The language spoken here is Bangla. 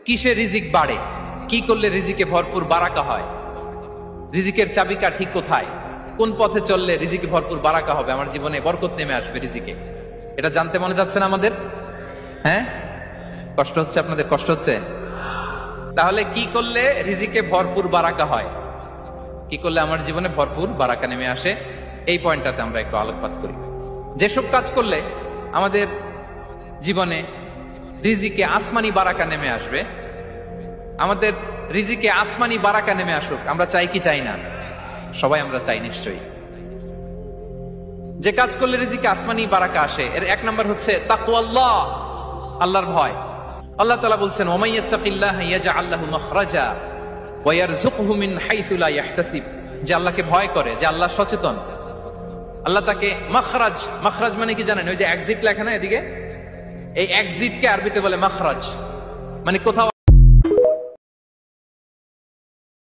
কিসে রিজিক বাড়ে, কি করলে রিজিকে ভরপুর বারাকা হয়, রিজিকের চাবিকা ঠিক কোথায়, কোন পথে চললে রিজিকে ভরপুর বারাকা হবে, আমার জীবনে বরকত নেমে আসবে রিজিকে, এটা জানতে মনে যাচ্ছে না আমাদের? হ্যাঁ, কষ্ট হচ্ছে আপনাদের? কষ্ট হচ্ছে? তাহলে কি করলে রিজিকে ভরপুর বারাকা হয়, কি করলে আমার জীবনে ভরপুর বারাকা নেমে আসে, এই পয়েন্টটাতে আমরা একটু আলোকপাত করি। যেসব কাজ করলে আমাদের জীবনে রিজিকে আসমানি বারাকা নেমে আসবে, আমাদের রিজিকে আসমানি বারাকা নেমে আসুক, আমরা চাই কি চাই না? সবাই আমরা চাই নিশ্চয়ই। যে কাজ করলে রিজিকে আসমানি বারাকা আসে, এর এক নাম্বার হচ্ছে তাকওয়াল্লাহ, আল্লাহর ভয়। আল্লাহ তাআলা বলছেন, ওয়া মাইয়াত্তাকিল্লাহা ইয়াজআল লাহু মাখরাজা ওয়া ইয়ারযুকহু মিন হাইসু লা ইয়াহতাসিব। যে আল্লাহকে ভয় করে, যে আল্লাহ সচেতন, আল্লাহ তাকে মাখরাজ, মাখরাজ মানে কি জানেন? ওই যে এক্সিট লেখা না এদিকে, এই এক্সিটকে আরবিতে বলে মাখরাজ, মানে কোথাও